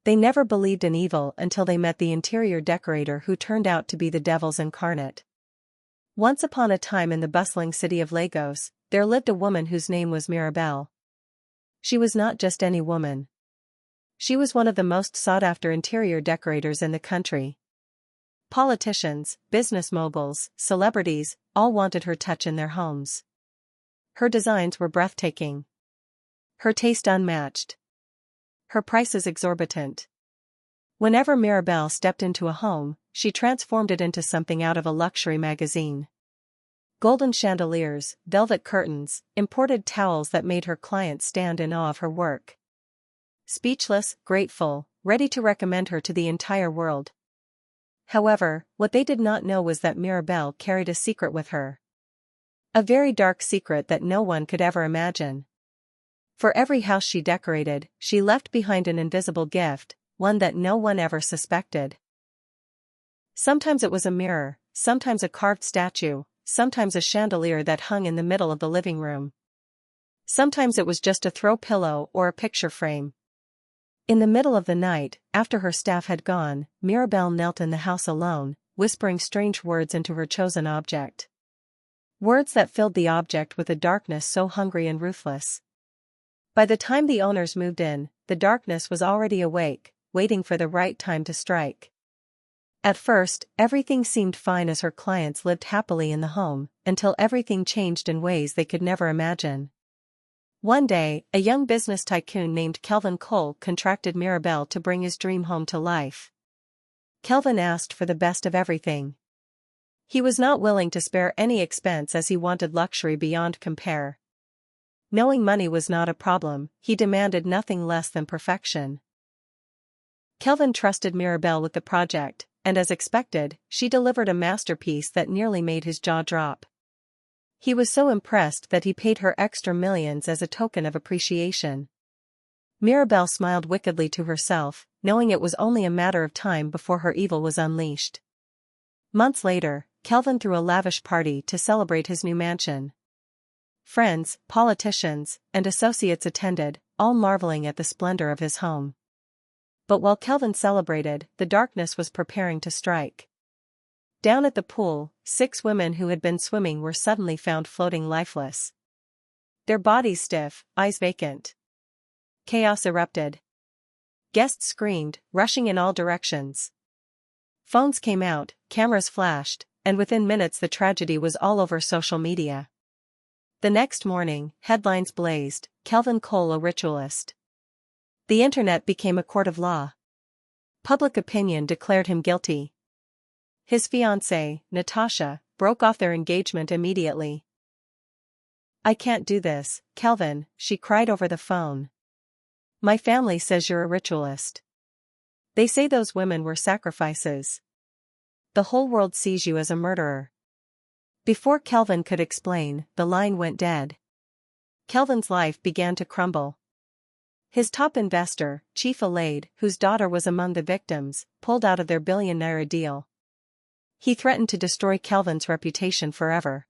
They never believed in evil until they met the interior decorator who turned out to be the devil's incarnate. Once upon a time in the bustling city of Lagos, there lived a woman whose name was Mirabel. She was not just any woman. She was one of the most sought-after interior decorators in the country. Politicians, business moguls, celebrities, all wanted her touch in their homes. Her designs were breathtaking. Her taste unmatched. Her prices exorbitant. Whenever Mirabel stepped into a home, she transformed it into something out of a luxury magazine. Golden chandeliers, velvet curtains, imported towels that made her clients stand in awe of her work. Speechless, grateful, ready to recommend her to the entire world. However, what they did not know was that Mirabel carried a secret with her. A very dark secret that no one could ever imagine. For every house she decorated, she left behind an invisible gift, one that no one ever suspected. Sometimes it was a mirror, sometimes a carved statue, sometimes a chandelier that hung in the middle of the living room. Sometimes it was just a throw pillow or a picture frame. In the middle of the night, after her staff had gone, Mirabel knelt in the house alone, whispering strange words into her chosen object. Words that filled the object with a darkness so hungry and ruthless. By the time the owners moved in, the darkness was already awake, waiting for the right time to strike. At first, everything seemed fine as her clients lived happily in the home, until everything changed in ways they could never imagine. One day, a young business tycoon named Kelvin Cole contracted Mirabel to bring his dream home to life. Kelvin asked for the best of everything. He was not willing to spare any expense as he wanted luxury beyond compare. Knowing money was not a problem, he demanded nothing less than perfection. Kelvin trusted Mirabel with the project, and as expected, she delivered a masterpiece that nearly made his jaw drop. He was so impressed that he paid her extra millions as a token of appreciation. Mirabel smiled wickedly to herself, knowing it was only a matter of time before her evil was unleashed. Months later, Kelvin threw a lavish party to celebrate his new mansion. Friends, politicians, and associates attended, all marveling at the splendor of his home. But while Kelvin celebrated, the darkness was preparing to strike. Down at the pool, 6 women who had been swimming were suddenly found floating lifeless. Their bodies stiff, eyes vacant. Chaos erupted. Guests screamed, rushing in all directions. Phones came out, cameras flashed, and within minutes the tragedy was all over social media. The next morning, headlines blazed, Kelvin Cole a ritualist. The internet became a court of law. Public opinion declared him guilty. His fiancée, Natasha, broke off their engagement immediately. "I can't do this, Kelvin," she cried over the phone. "My family says you're a ritualist. They say those women were sacrifices. The whole world sees you as a murderer." Before Kelvin could explain, the line went dead. Kelvin's life began to crumble. His top investor, Chief Alade, whose daughter was among the victims, pulled out of their billion-naira deal. He threatened to destroy Kelvin's reputation forever.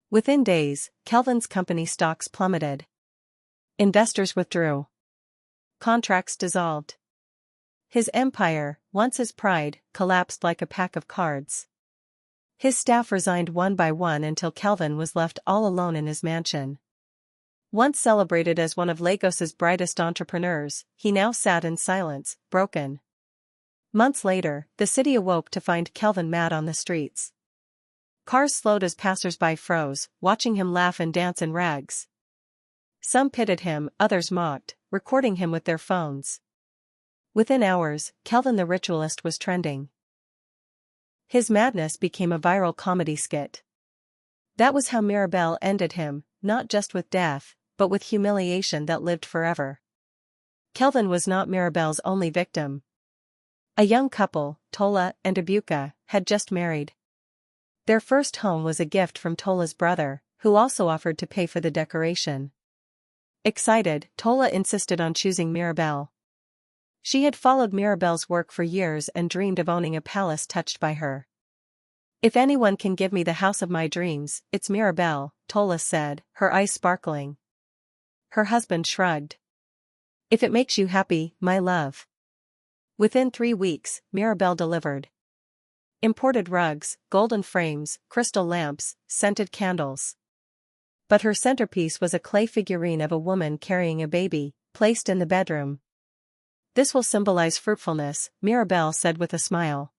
Within days, Kelvin's company stocks plummeted. Investors withdrew. Contracts dissolved. His empire, once his pride, collapsed like a pack of cards. His staff resigned one by one until Kelvin was left all alone in his mansion. Once celebrated as one of Lagos's brightest entrepreneurs, he now sat in silence, broken. Months later, the city awoke to find Kelvin mad on the streets. Cars slowed as passers-by froze, watching him laugh and dance in rags. Some pitied him, others mocked, recording him with their phones. Within hours, Kelvin the ritualist was trending. His madness became a viral comedy skit. That was how Mirabel ended him, not just with death, but with humiliation that lived forever. Kelvin was not Mirabel's only victim. A young couple, Tola and Ebuka, had just married. Their first home was a gift from Tola's brother, who also offered to pay for the decoration. Excited, Tola insisted on choosing Mirabel. She had followed Mirabel's work for years and dreamed of owning a palace touched by her. "If anyone can give me the house of my dreams, it's Mirabel," Tola said, her eyes sparkling. Her husband shrugged. "If it makes you happy, my love." Within 3 weeks, Mirabel delivered. Imported rugs, golden frames, crystal lamps, scented candles. But her centerpiece was a clay figurine of a woman carrying a baby, placed in the bedroom. "This will symbolize fruitfulness," Mirabel said with a smile.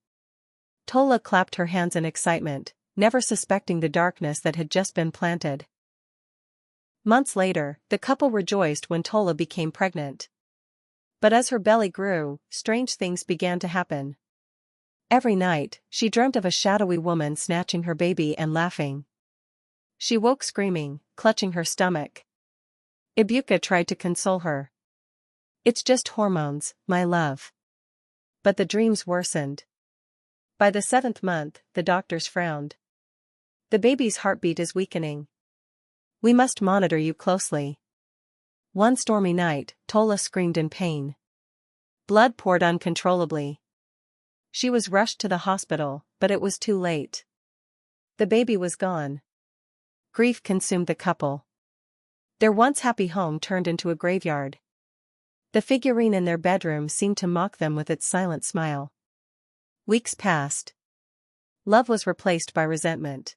Tola clapped her hands in excitement, never suspecting the darkness that had just been planted. Months later, the couple rejoiced when Tola became pregnant. But as her belly grew, strange things began to happen. Every night, she dreamt of a shadowy woman snatching her baby and laughing. She woke screaming, clutching her stomach. Ibuka tried to console her. "It's just hormones, my love." But the dreams worsened. By the 7th month, the doctors frowned. "The baby's heartbeat is weakening. We must monitor you closely." One stormy night, Tola screamed in pain. Blood poured uncontrollably. She was rushed to the hospital, but it was too late. The baby was gone. Grief consumed the couple. Their once happy home turned into a graveyard. The figurine in their bedroom seemed to mock them with its silent smile. Weeks passed. Love was replaced by resentment.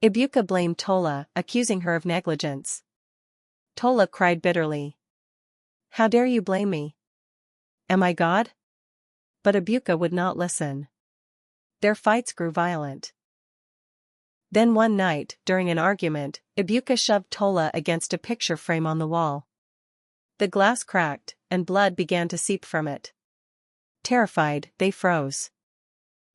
Ibuka blamed Tola, accusing her of negligence. Tola cried bitterly. "How dare you blame me? Am I God?" But Ibuka would not listen. Their fights grew violent. Then one night, during an argument, Ibuka shoved Tola against a picture frame on the wall. The glass cracked, and blood began to seep from it. Terrified, they froze.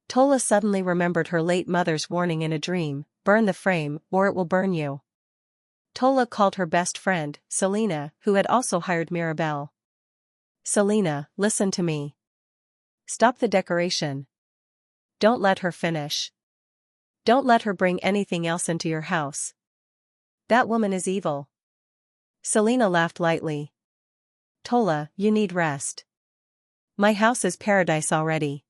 Tola suddenly remembered her late mother's warning in a dream: "Burn the frame, or it will burn you." Tola called her best friend, Selina, who had also hired Mirabel. "Selina, listen to me. Stop the decoration. Don't let her finish. Don't let her bring anything else into your house. That woman is evil." Selina laughed lightly. "Tola, you need rest. My house is paradise already.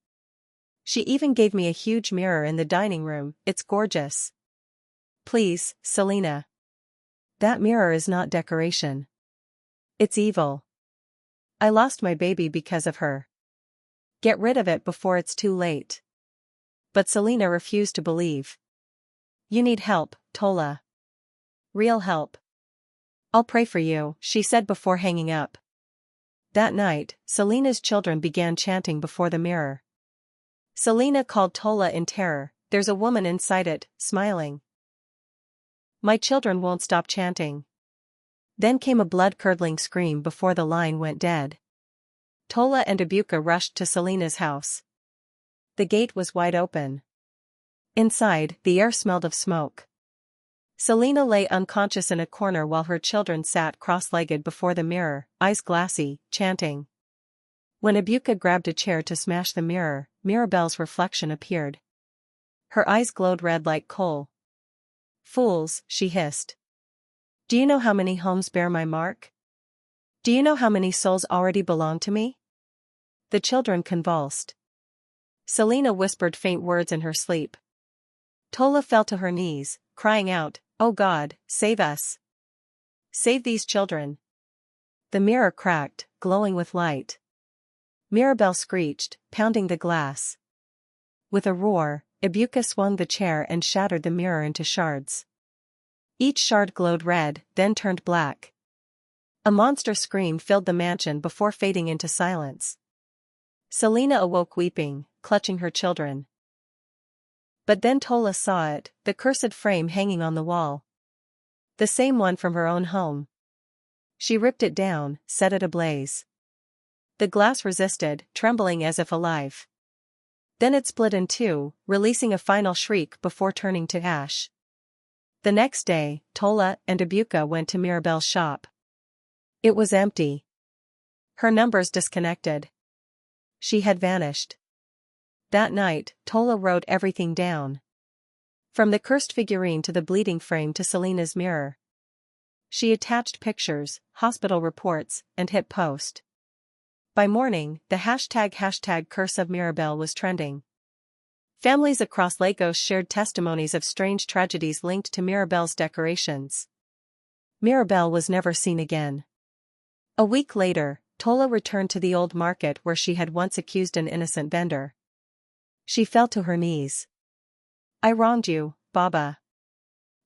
She even gave me a huge mirror in the dining room. It's gorgeous." "Please, Selina. That mirror is not decoration. It's evil. I lost my baby because of her. Get rid of it before it's too late." But Selina refused to believe. "You need help, Tola. Real help. I'll pray for you," she said before hanging up. That night, Selina's children began chanting before the mirror. Selina called Tola in terror. "There's a woman inside it, smiling. My children won't stop chanting." Then came a blood-curdling scream before the line went dead. Tola and Ibuka rushed to Selina's house. The gate was wide open. Inside, the air smelled of smoke. Selina lay unconscious in a corner while her children sat cross-legged before the mirror, eyes glassy, chanting. When Ibuka grabbed a chair to smash the mirror, Mirabel's reflection appeared. Her eyes glowed red like coal. "Fools," she hissed. "Do you know how many homes bear my mark? Do you know how many souls already belong to me?" The children convulsed. Selina whispered faint words in her sleep. Tola fell to her knees, crying out, "Oh God, save us! Save these children!" The mirror cracked, glowing with light. Mirabel screeched, pounding the glass. With a roar, Ibuka swung the chair and shattered the mirror into shards. Each shard glowed red, then turned black. A monster scream filled the mansion before fading into silence. Selina awoke weeping, clutching her children. But then Tola saw it, the cursed frame hanging on the wall. The same one from her own home. She ripped it down, set it ablaze. The glass resisted, trembling as if alive. Then it split in two, releasing a final shriek before turning to ash. The next day, Tola and Ibuka went to Mirabel's shop. It was empty. Her numbers disconnected. She had vanished. That night, Tola wrote everything down. From the cursed figurine to the bleeding frame to Selina's mirror. She attached pictures, hospital reports, and hit post. By morning, the hashtag Curse of Mirabel was trending. Families across Lagos shared testimonies of strange tragedies linked to Mirabel's decorations. Mirabel was never seen again. A week later, Tola returned to the old market where she had once accused an innocent vendor. She fell to her knees. "I wronged you, Baba.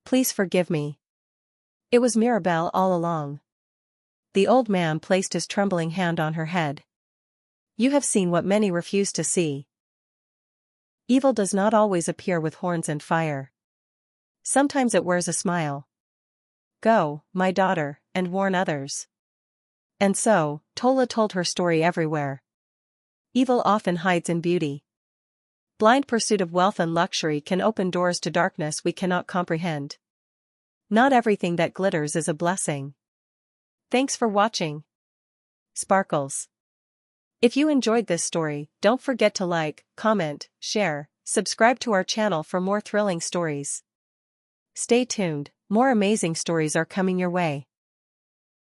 Please forgive me. It was Mirabel all along." The old man placed his trembling hand on her head. "You have seen what many refuse to see. Evil does not always appear with horns and fire. Sometimes it wears a smile. Go, my daughter, and warn others." And so, Tola told her story everywhere. Evil often hides in beauty. Blind pursuit of wealth and luxury can open doors to darkness we cannot comprehend. Not everything that glitters is a blessing. Thanks for watching. Sparkles. If you enjoyed this story, don't forget to like, comment, share, subscribe to our channel for more thrilling stories. Stay tuned, more amazing stories are coming your way.